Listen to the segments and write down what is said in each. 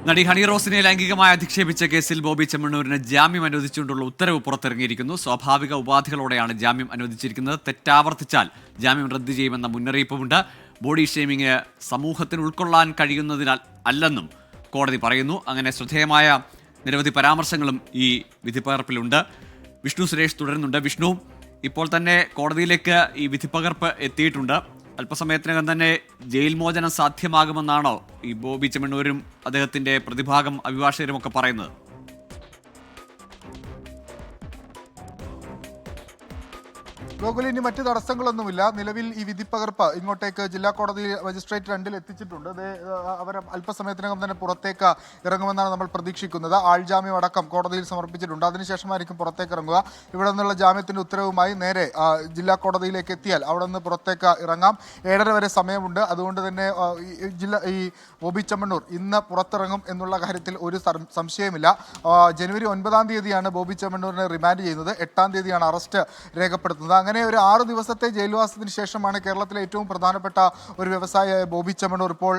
നടി ഹണി റോസിനെ ലൈംഗികമായി അധിക്ഷേപിച്ച കേസിൽ ബോബി ചെമ്മണ്ണൂരിന് ജാമ്യം അനുവദിച്ചുകൊണ്ടുള്ള ഉത്തരവ് പുറത്തിറങ്ങിയിരിക്കുന്നു. സ്വാഭാവിക ഉപാധികളോടെയാണ് ജാമ്യം അനുവദിച്ചിരിക്കുന്നത്. തെറ്റാവർത്തിച്ചാൽ ജാമ്യം റദ്ദു ചെയ്യുമെന്ന മുന്നറിയിപ്പുമുണ്ട്. ബോഡി ഷേമിംഗ് സമൂഹത്തിന് ഉൾക്കൊള്ളാൻ കഴിയുന്നതിനാൽ അല്ലെന്നും കോടതി പറയുന്നു. അങ്ങനെ ശ്രദ്ധേയമായ നിരവധി പരാമർശങ്ങളും ഈ വിധിപ്പകർപ്പിലുണ്ട്. വിഷ്ണു സുരേഷ് തുടരുന്നുണ്ട്. വിഷ്ണു, ഇപ്പോൾ തന്നെ കോടതിയിലേക്ക് ഈ വിധിപ്പകർപ്പ് എത്തിയിട്ടുണ്ട്. അല്പസമയത്തിനകം തന്നെ ജയിൽ മോചനം സാധ്യമാകുമെന്നാണോ ഈ ബോബി ചെമ്മണ്ണൂരും അദ്ദേഹത്തിന്റെ പ്രതിഭാഗം അഭിഭാഷകരും ഒക്കെ പറയുന്നത്? ഗോകുൽ, ഇനി മറ്റ് തടസ്സങ്ങളൊന്നുമില്ല. നിലവിൽ ഈ വിധിപ്പകർപ്പ് ഇങ്ങോട്ടേക്ക് ജില്ലാ കോടതി മജിസ്ട്രേറ്റ് 2 എത്തിച്ചിട്ടുണ്ട്. അവർ അല്പസമയത്തിനകം തന്നെ പുറത്തേക്ക് ഇറങ്ങുമെന്നാണ് നമ്മൾ പ്രതീക്ഷിക്കുന്നത്. ആൾജാമ്യം അടക്കം കോടതിയിൽ സമർപ്പിച്ചിട്ടുണ്ട്. അതിനുശേഷമായിരിക്കും പുറത്തേക്ക് ഇറങ്ങുക. ഇവിടെ നിന്നുള്ള ജാമ്യത്തിന്റെ ഉത്തരവുമായി നേരെ ജില്ലാ കോടതിയിലേക്ക് എത്തിയാൽ അവിടെ നിന്ന് പുറത്തേക്ക് ഇറങ്ങാം. 7:30 വരെ സമയമുണ്ട്. അതുകൊണ്ട് തന്നെ ഈ ബോബി ചെമ്മണ്ണൂർ ഇന്ന് പുറത്തിറങ്ങും എന്നുള്ള കാര്യത്തിൽ ഒരു സംശയമില്ല. ജനുവരി 9-ാം തീയതിയാണ് ബോബി ചെമ്മണ്ണൂരിനെ റിമാൻഡ് ചെയ്യുന്നത്. 8-ാം തീയതിയാണ് അറസ്റ്റ് രേഖപ്പെടുത്തുന്നത്. അങ്ങനെ ഒരു 6 ദിവസത്തെ ജയിൽവാസത്തിന് ശേഷമാണ് കേരളത്തിലെ ഏറ്റവും പ്രധാനപ്പെട്ട ഒരു വ്യവസായിയായ ബോബി ചെമ്മണ്ണൂർ ഇപ്പോൾ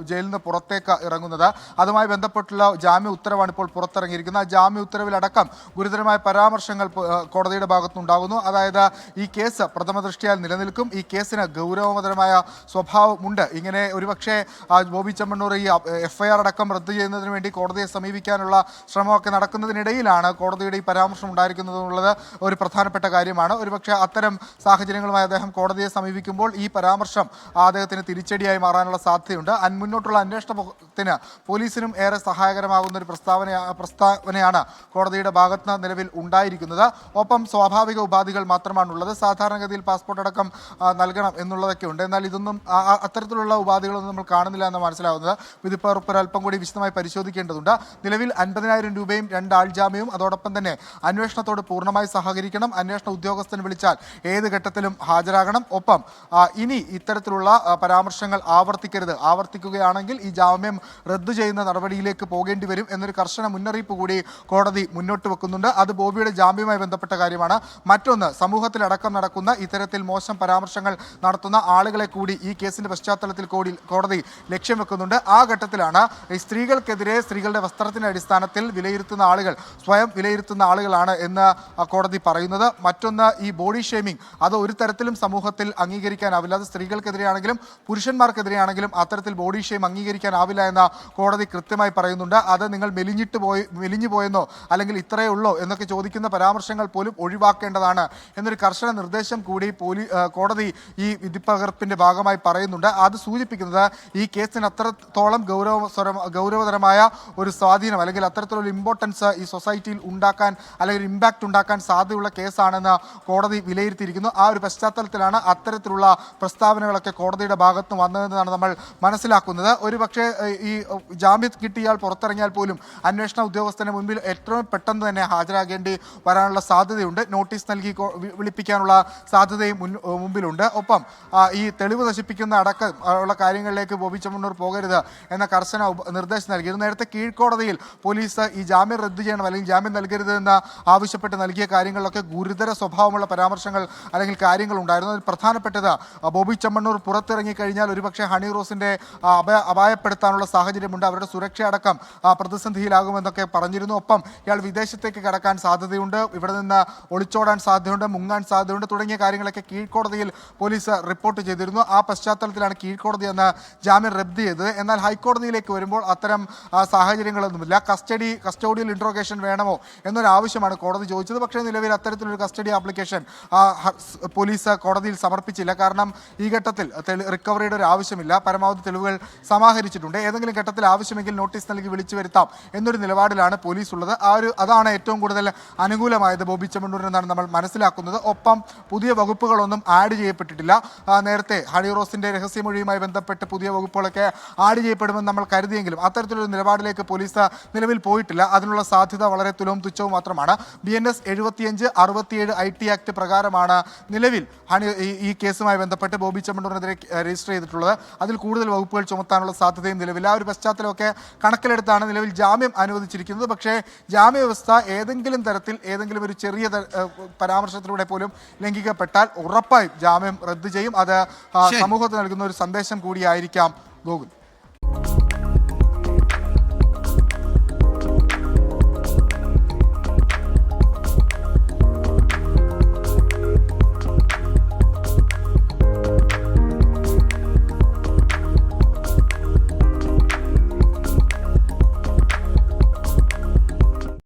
ജയിലിൽ നിന്ന് പുറത്തേക്ക് ഇറങ്ങുന്നത്. അതുമായി ബന്ധപ്പെട്ടുള്ള ജാമ്യ ഉത്തരവാണ് ഇപ്പോൾ പുറത്തിറങ്ങിയിരിക്കുന്നത്. ആ ജാമ്യ ഉത്തരവിലടക്കം ഗുരുതരമായ പരാമർശങ്ങൾ കോടതിയുടെ ഭാഗത്തുനിന്നുണ്ടാകുന്നു. അതായത് ഈ കേസ് പ്രഥമ ദൃഷ്ടിയാൽ നിലനിൽക്കും, ഈ കേസിന് ഗൗരവതരമായ സ്വഭാവമുണ്ട്. ഇങ്ങനെ ഒരുപക്ഷെ ബോബി ചെമ്മണ്ണൂർ ഈ FIR അടക്കം റദ്ദു ചെയ്യുന്നതിന് വേണ്ടി കോടതിയെ സമീപിക്കാനുള്ള ശ്രമമൊക്കെ നടക്കുന്നതിനിടയിലാണ് കോടതിയുടെ ഈ പരാമർശം ഉണ്ടായിരിക്കുന്നത് എന്നുള്ളത് ഒരു പ്രധാനപ്പെട്ട കാര്യമാണ്. ഒരുപക്ഷെ അത്തരം സാഹചര്യങ്ങളുമായി അദ്ദേഹം കോടതിയെ സമീപിക്കുമ്പോൾ ഈ പരാമർശം അദ്ദേഹത്തിന് തിരിച്ചടിയായി മാറാനുള്ള സാധ്യതയുണ്ട്. മുന്നോട്ടുള്ള അന്വേഷണത്തിന് പോലീസിനും ഏറെ സഹായകരമാകുന്ന ഒരു പ്രസ്താവനയാണ് കോടതിയുടെ ഭാഗത്ത് നിലവിൽ ഉണ്ടായിരിക്കുന്നത്. ഒപ്പം സ്വാഭാവിക ഉപാധികൾ മാത്രമാണുള്ളത്. സാധാരണഗതിയിൽ പാസ്പോർട്ട് അടക്കം നൽകണം എന്നുള്ളതൊക്കെ ഉണ്ട്. എന്നാൽ ഇതൊന്നും അത്തരത്തിലുള്ള ഉപാധികളൊന്നും നമ്മൾ കാണുന്നില്ല എന്ന് മനസ്സിലാവുന്നത്. വിധിപ്പകർപ്പ് അല്പം കൂടി വിശദമായി പരിശോധിക്കേണ്ടതുണ്ട്. നിലവിൽ 50,000 രൂപയും 2 ആൾജാമ്യവും, അതോടൊപ്പം തന്നെ അന്വേഷണത്തോട് പൂർണ്ണമായി സഹകരിക്കണം, അന്വേഷണ ഉദ്യോഗസ്ഥന് വിളിച്ചാൽ ഏത് ഘട്ടത്തിലും ഹാജരാകണം. ഒപ്പം ഇനി ഇത്തരത്തിലുള്ള പരാമർശങ്ങൾ ആവർത്തിക്കുകയാണെങ്കിൽ ഈ ജാമ്യം റദ്ദു ചെയ്യുന്ന നടപടിയിലേക്ക് പോകേണ്ടി വരും എന്നൊരു കർശന മുന്നറിയിപ്പ് കൂടി കോടതി മുന്നോട്ട് വെക്കുന്നുണ്ട്. അത് ബോബിയുടെ ജാമ്യവുമായി ബന്ധപ്പെട്ട കാര്യമാണ്. മറ്റൊന്ന്, സമൂഹത്തിലടക്കം നടക്കുന്ന ഇത്തരത്തിൽ മോശം പരാമർശങ്ങൾ നടത്തുന്ന ആളുകളെ കൂടി ഈ കേസിന്റെ പശ്ചാത്തലത്തിൽ കോടതി ലക്ഷ്യം വെക്കുന്നുണ്ട്. ആ ഘട്ടത്തിലാണ് ഈ സ്ത്രീകൾക്കെതിരെ സ്ത്രീകളുടെ വസ്ത്രത്തിന്റെ അടിസ്ഥാനത്തിൽ വിലയിരുത്തുന്ന ആളുകൾ സ്വയം വിലയിരുത്തുന്ന ആളുകളാണ് എന്ന് കോടതി പറയുന്നത്. മറ്റൊന്ന്, ഈ ബോഡി ഷേമിംഗ് അത് ഒരു തരത്തിലും സമൂഹത്തിൽ അംഗീകരിക്കാനാവില്ല. അത് സ്ത്രീകൾക്കെതിരെയാണെങ്കിലും പുരുഷന്മാർക്കെതിരെയാണെങ്കിലും അത്തരത്തിൽ ബോഡി ഷെയിം അംഗീകരിക്കാനാവില്ല എന്ന കോടതി കൃത്യമായി പറയുന്നുണ്ട്. അത് നിങ്ങൾ മെലിഞ്ഞു പോയെന്നോ അല്ലെങ്കിൽ ഇത്രയേ ഉള്ളോ എന്നൊക്കെ ചോദിക്കുന്ന പരാമർശങ്ങൾ പോലും ഒഴിവാക്കേണ്ടതാണ് എന്നൊരു കർശന നിർദ്ദേശം കൂടി കോടതി ഈ വിധിപ്പകർപ്പിന്റെ ഭാഗമായി പറയുന്നുണ്ട്. അത് സൂചിപ്പിക്കുന്നത് ഈ കേസിന് അത്രത്തോളം ഗൗരവതരമായ ഒരു സ്വാധീനം അല്ലെങ്കിൽ അത്തരത്തിലുള്ള ഇമ്പോർട്ടൻസ് ഈ സൊസൈറ്റിയിൽ ഉണ്ടാക്കാൻ അല്ലെങ്കിൽ ഇമ്പാക്റ്റ് ഉണ്ടാക്കാൻ സാധ്യതയുള്ള കേസാണെന്ന് കോടതി വിലയിരുത്തിയിരിക്കുന്നു. ആ ഒരു പശ്ചാത്തലത്തിലാണ് അത്തരത്തിലുള്ള പ്രസ്താവനകളൊക്കെ കോടതിയുടെ ഭാഗത്ത് വന്നതെന്നാണ് നമ്മൾ മനസ്സിലാക്കുന്നത്. ഒരുപക്ഷെ ഈ ജാമ്യം കിട്ടിയാൽ പുറത്തിറങ്ങിയാൽ പോലും അന്വേഷണ ഉദ്യോഗസ്ഥന് മുൻപിൽ എത്രയും പെട്ടെന്ന് തന്നെ ഹാജരാകേണ്ടി വരാനുള്ള സാധ്യതയുണ്ട്. നോട്ടീസ് നൽകി വിളിപ്പിക്കാനുള്ള സാധ്യതയും മുമ്പിലുണ്ട്. ഒപ്പം ഈ തെളിവ് നശിപ്പിക്കുന്ന അടക്കം ഉള്ള കാര്യങ്ങളിലേക്ക് ബോബി ചെമ്മണ്ണൂർ പോകരുത് എന്ന കർശന നിർദ്ദേശം നൽകിയിരുന്നു. നേരത്തെ കീഴ്ക്കോടതിയിൽ പോലീസ് ഈ ജാമ്യം റദ്ദു ചെയ്യണം അല്ലെങ്കിൽ ജാമ്യം നൽകരുത് എന്ന് ആവശ്യപ്പെട്ട് നൽകിയ കാര്യങ്ങളിലൊക്കെ ഗുരുതര സ്വഭാവമുള്ള പരാമർശങ്ങൾ അല്ലെങ്കിൽ കാര്യങ്ങൾ ഉണ്ടായിരുന്നു. അതിൽ പ്രധാനപ്പെട്ടത് ബോബി ചെമ്മണ്ണൂർ പുറത്തിറങ്ങി കഴിഞ്ഞാൽ ഒരുപക്ഷെ ഹണി റോസിന്റെ അപായപ്പെടുത്താനുള്ള സാഹചര്യമുണ്ട്, അവരുടെ സുരക്ഷ അടക്കം പ്രതിസന്ധിയിലാകുമെന്നൊക്കെ പറഞ്ഞിരുന്നു. ഒപ്പം ഇയാൾ വിദേശത്തേക്ക് കടക്കാൻ സാധ്യതയുണ്ട്, ഇവിടെ നിന്ന് ഒളിച്ചോടാൻ സാധ്യതയുണ്ട്, മുങ്ങാൻ സാധ്യതയുണ്ട് തുടങ്ങിയ കാര്യങ്ങളൊക്കെ കീഴ്ക്കോടതിയിൽ പോലീസ് റിപ്പോർട്ട് ചെയ്തിരുന്നു. ആ പശ്ചാത്തലത്തിലാണ് കീഴ്ക്കോടതി അന്ന് ജാമ്യം റദ്ദ് ചെയ്തത്. എന്നാൽ ഹൈക്കോടതിയിലേക്ക് വരുമ്പോൾ അത്തരം സാഹചര്യങ്ങളൊന്നുമില്ല. കസ്റ്റോഡിയൽ ഇൻട്രോഗേഷൻ വേണമോ എന്നൊരു ആവശ്യമാണ് കോടതി ചോദിച്ചത്. പക്ഷേ നിലവിൽ അത്തരത്തിലൊരു കസ്റ്റഡി ആപ്ലിക്കേഷൻ പോലീസ് കോടതിയിൽ സമർപ്പിച്ചില്ല. കാരണം ഈ ഘട്ടത്തിൽ റിക്കവറിയുടെ ഒരു ആവശ്യമില്ല, പരമാവധി തെളിവുകൾ സമാഹരിച്ചിട്ടുണ്ട്. ഏതെങ്കിലും ഘട്ടത്തിൽ ആവശ്യമെങ്കിൽ നോട്ടീസ് നൽകി വിളിച്ചു വരുത്താം എന്നൊരു നിലപാടിലാണ് പോലീസ് ഉള്ളത്. അതാണ് ഏറ്റവും കൂടുതൽ അനുകൂലമായത് ബോബി ചെമ്മണ്ണൂരിനെന്നാണ് നമ്മൾ മനസ്സിലാക്കുന്നത്. ഒപ്പം പുതിയ വകുപ്പുകളൊന്നും ആഡ് ചെയ്യപ്പെട്ടിട്ടില്ല. നേരത്തെ ഹണി റോസിന്റെ രഹസ്യമൊഴിയുമായി ബന്ധപ്പെട്ട് പുതിയ വകുപ്പുകളൊക്കെ ആഡ് ചെയ്യപ്പെടുമെന്ന് നമ്മൾ കരുതിയെങ്കിലും അത്തരത്തിലൊരു നിലപാടിലേക്ക് പോലീസ് നിലവിൽ പോയിട്ടില്ല. അതിനുള്ള സാധ്യത വളരെ തുച്ഛവും മാത്രമാണ്. BNS 75-67 IT ആക്ട് പ്രകാരമാണ് നിലവിൽ ഈ കേസുമായി ബന്ധപ്പെട്ട് ബോബി ചെമ്മണ്ണൂരിനെതിരെ രജിസ്റ്റർ ചെയ്തിട്ടുള്ളത്. അതിൽ കൂടുതൽ വകുപ്പുകൾ ചുമത്താനുള്ള സാധ്യതയും നിലവിൽ. ആ ഒരു പശ്ചാത്തലമൊക്കെ കണക്കിലെടുത്താണ് നിലവിൽ ജാമ്യം അനുവദിച്ചിരിക്കുന്നത്. പക്ഷേ ജാമ്യ വ്യവസ്ഥ ഏതെങ്കിലും തരത്തിൽ ഏതെങ്കിലും ഒരു ചെറിയ പരാമർശത്തിലൂടെ പോലും ലംഘിക്കപ്പെട്ടാൽ ഉറപ്പായും ജാമ്യം റദ്ദു ചെയ്യും. അത് സമൂഹത്തിന് നൽകുന്ന ഒരു സന്ദേശം കൂടിയായിരിക്കാം ഗോകുൽ.